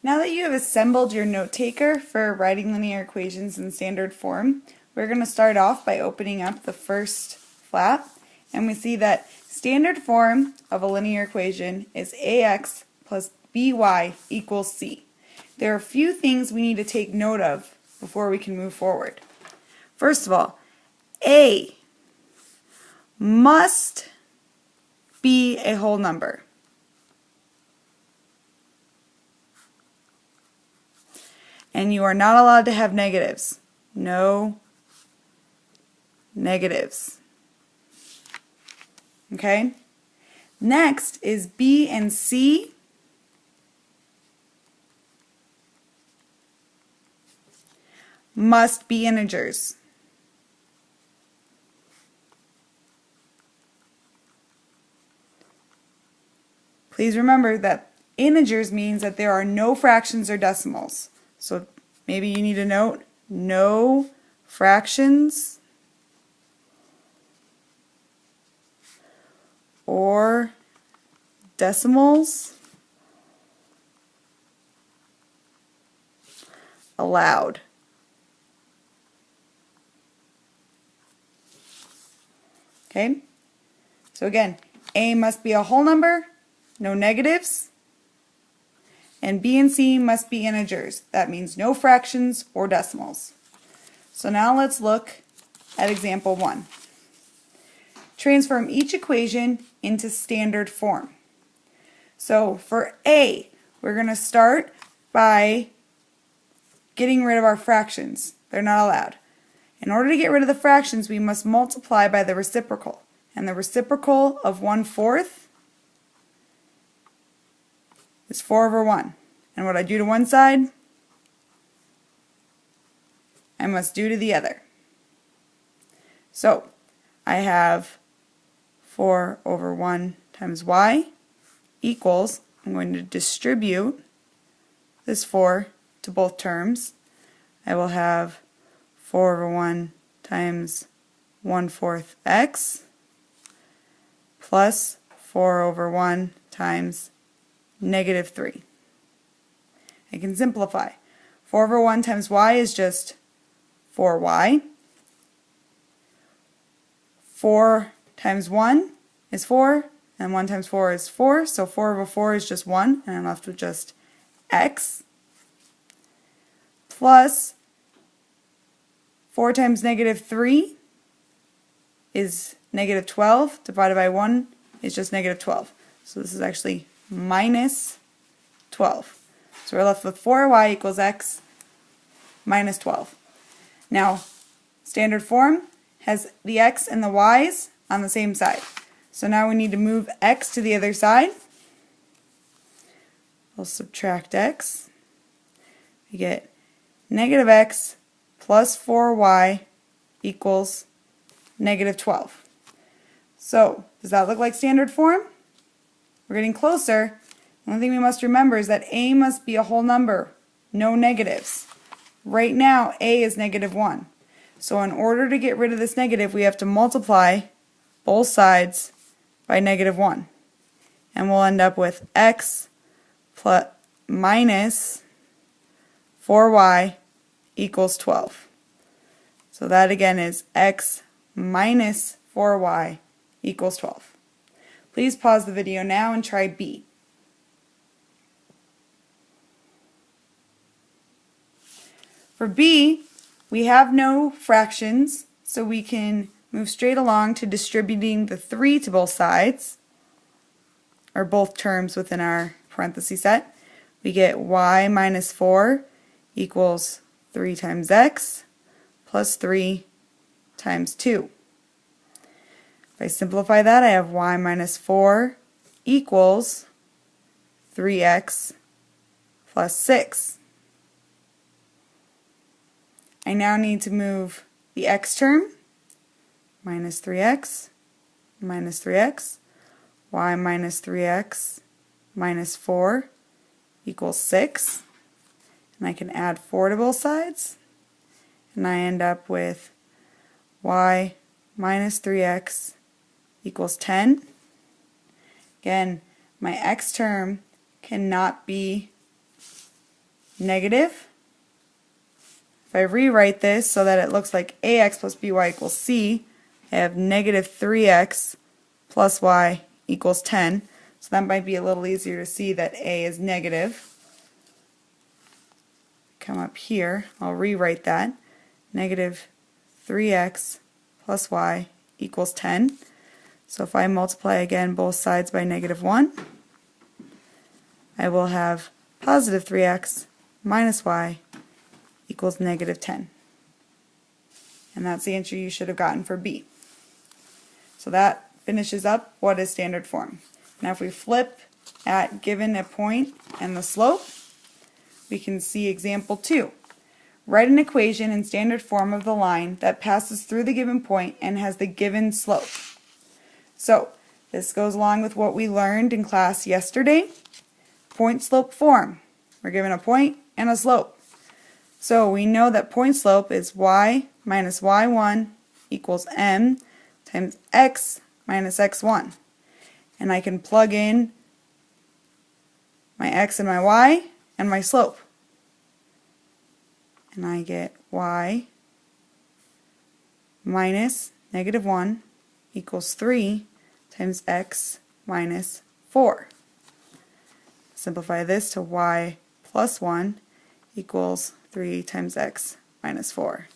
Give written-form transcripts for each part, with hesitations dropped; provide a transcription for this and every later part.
Now that you have assembled your note taker for writing linear equations in standard form, we're going to start off by opening up the first flap, and we see that standard form of a linear equation is ax plus by equals c. There are a few things we need to take note of before we can move forward. First of all, a must be a whole number. And you are not allowed to have negatives. No negatives. Okay? Next is B and C. Must be integers. Please remember that integers means that there are no fractions or decimals. So maybe you need to note no fractions or decimals allowed. Okay? So again, A must be a whole number, no negatives. And B and C must be integers. That means no fractions or decimals. So now let's look at example 1. Transform each equation into standard form. So for A, we're going to start by getting rid of our fractions. They're not allowed. In order to get rid of the fractions, we must multiply by the reciprocal. And the reciprocal of 1/4 is 4/1. And what I do to one side, I must do to the other. So I have 4/1 times y equals, I'm going to distribute this 4 to both terms. I will have 4/1 times 1/4 x plus 4/1 times -3. I can simplify. 4/1 times y is just 4y. 4 times 1 is 4, and 1 times 4 is 4, so 4/4 is just 1, and I'm left with just x plus 4 times -3 is -12, divided by 1 is just -12. So this is actually minus 12. So we're left with 4y equals x minus 12. Now, standard form has the x and the y's on the same side. So now we need to move x to the other side. We'll subtract x. We get negative x plus 4y equals -12. So, does that look like standard form? We're getting closer. The only thing we must remember is that A must be a whole number, no negatives. Right now, A is -1. So in order to get rid of this negative, we have to multiply both sides by -1. And we'll end up with x plus minus 4y equals 12. So that again is x minus 4y equals 12. Please pause the video now and try B. For B, we have no fractions, so we can move straight along to distributing the 3 to both sides, or both terms within our parenthesis set. We get y minus 4 equals 3 times x plus 3 times 2. If I simplify that, I have y minus 4 equals 3x plus 6. I now need to move the x term, minus 3x, y minus 3x minus 4 equals 6. And I can add 4 to both sides. And I end up with y minus 3x equals 10. Again, my x term cannot be negative. If I rewrite this so that it looks like ax plus by equals c, I have negative 3x plus y equals 10. So that might be a little easier to see that a is negative. Come up here, I'll rewrite that. Negative 3x plus y equals 10. So if I multiply again both sides by negative 1, I will have positive 3x minus y equals negative 10. And that's the answer you should have gotten for B. So that finishes up what is standard form. Now if we flip at given a point and the slope, we can see example 2. Write an equation in standard form of the line that passes through the given point and has the given slope. So this goes along with what we learned in class yesterday. Point slope form. We're given a point and a slope. So we know that point slope is y minus y1 equals m times x minus x1. And I can plug in my x and my y and my slope. And I get y minus negative 1 equals 3 times x minus 4. Simplify this to y plus 1 equals 3 times x minus 4.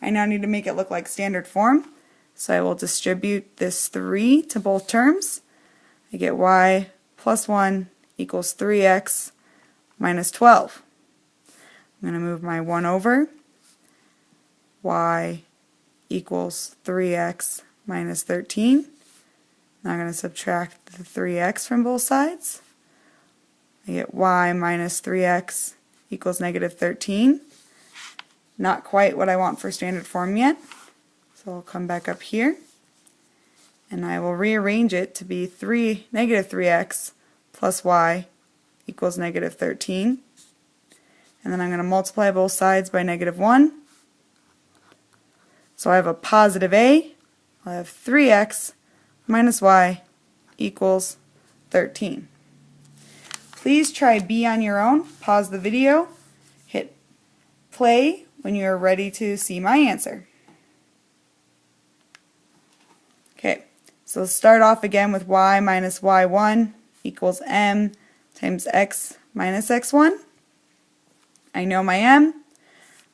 I now need to make it look like standard form, so I will distribute this 3 to both terms. I get y plus 1 equals 3x minus 12. I'm going to move my 1 over. Y equals 3x minus 13. Now I'm going to subtract the 3x from both sides. I get y minus 3x equals negative 13. Not quite what I want for standard form yet. So I'll come back up here and I will rearrange it to be negative 3x plus y equals negative 13. And then I'm going to multiply both sides by negative 1. So I have a positive a. I have 3x minus y equals 13. Please try B on your own. Pause the video. Hit play when you are ready to see my answer. Okay, so let's start off again with y minus y1 equals m times x minus x1. I know my m,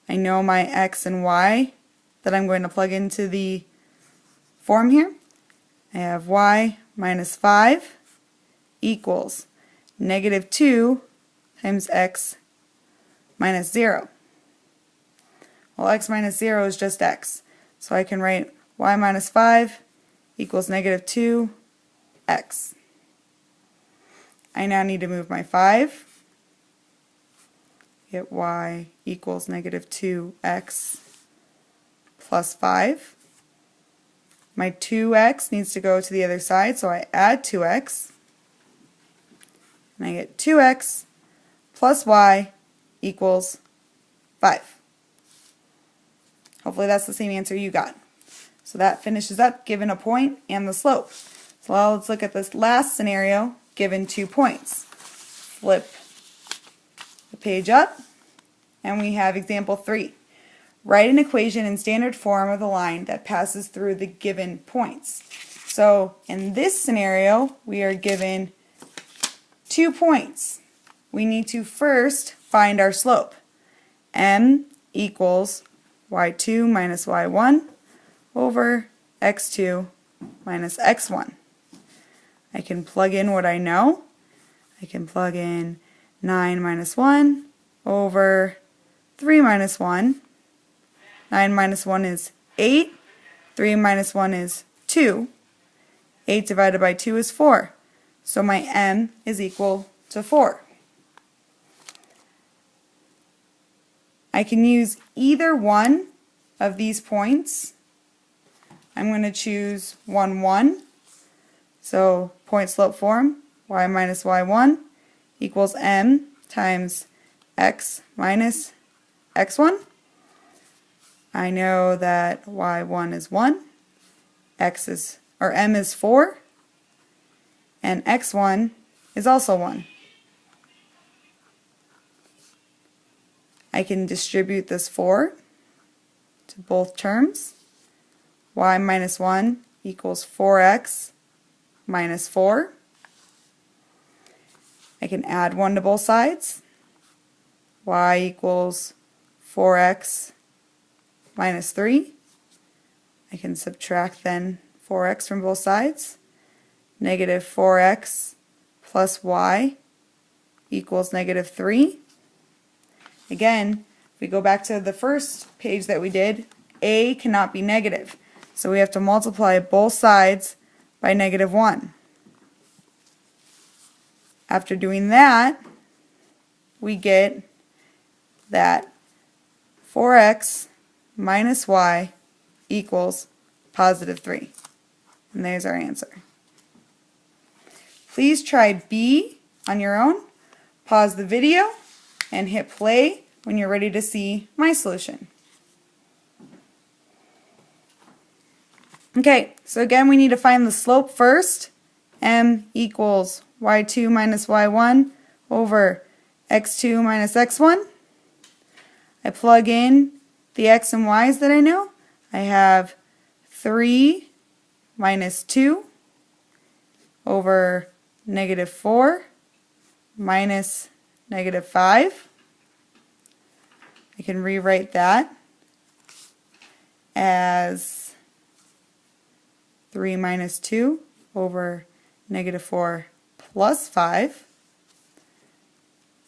I know my x and y that I'm going to plug into the form here. I have y minus 5 equals negative 2 times x minus 0. Well, x minus 0 is just x, so I can write y minus 5 equals negative 2x. I now need to move my 5. Get y equals negative 2x plus 5. My 2x needs to go to the other side, so I add 2x. And I get 2x plus y equals 5. Hopefully that's the same answer you got. So that finishes up given a point and the slope. So now let's look at this last scenario given 2 points. Flip the page up and we have example 3. Write an equation in standard form of the line that passes through the given points. So in this scenario we are given 2 points. We need to first find our slope. M equals y2 minus y1 over x2 minus x1. I can plug in what I know. I can plug in 9 minus 1 over 3 minus 1. 9 minus 1 is 8. 3 minus 1 is 2. 8 divided by 2 is 4. So my m is equal to 4. I can use either one of these points. I'm going to choose 1, 1. So point slope form, y minus y1 equals m times x minus x1. I know that y1 is 1, m is 4, and x1 is also 1. I can distribute this 4 to both terms. Y minus 1 equals 4x minus 4. I can add 1 to both sides. Y equals 4x minus 3. I can subtract then 4x from both sides. Negative 4x plus y equals negative 3. Again, if we go back to the first page that we did, a cannot be negative. So we have to multiply both sides by negative 1. After doing that, we get that 4x minus y equals positive 3. And there's our answer. Please try B on your own. Pause the video and hit play when you're ready to see my solution. Okay, so again we need to find the slope first. M equals y2 minus y1 over x2 minus x1. I plug in the x and y's that I know. I have 3 minus 2 over negative 4 minus negative 5. I can rewrite that as 3 minus 2 over negative 4 plus 5.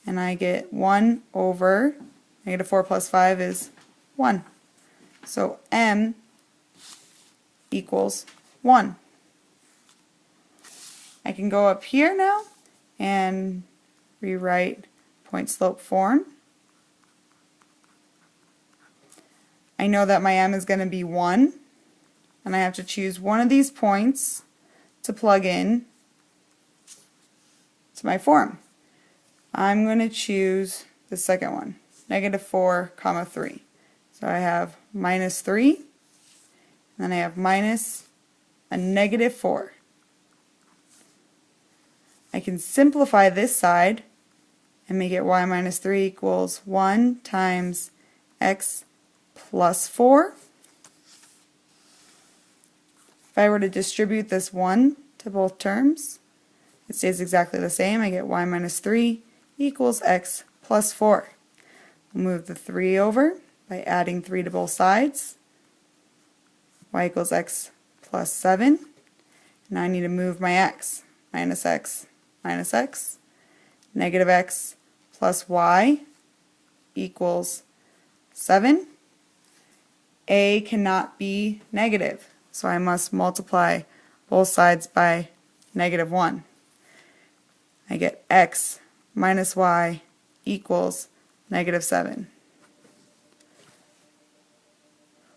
And I get 1 over negative 4 plus 5 is 1. So M equals 1. I can go up here now and rewrite point slope form. I know that my M is going to be 1, and I have to choose one of these points to plug in to my form. I'm going to choose the second one, negative 4 comma 3. So I have minus 3, and then I have minus a negative 4. I can simplify this side and make it y minus 3 equals 1 times x plus 4. If I were to distribute this 1 to both terms, it stays exactly the same. I get y minus 3 equals x plus 4. We'll move the 3 over by adding 3 to both sides. Y equals x plus 7. Now I need to move my x. Minus x minus x. Negative x plus y equals 7. A cannot be negative, so I must multiply both sides by negative 1. I get x minus y equals negative 7.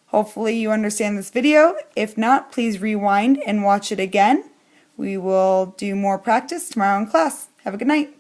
Hopefully you understand this video. If not, please rewind and watch it again. We will do more practice tomorrow in class. Have a good night.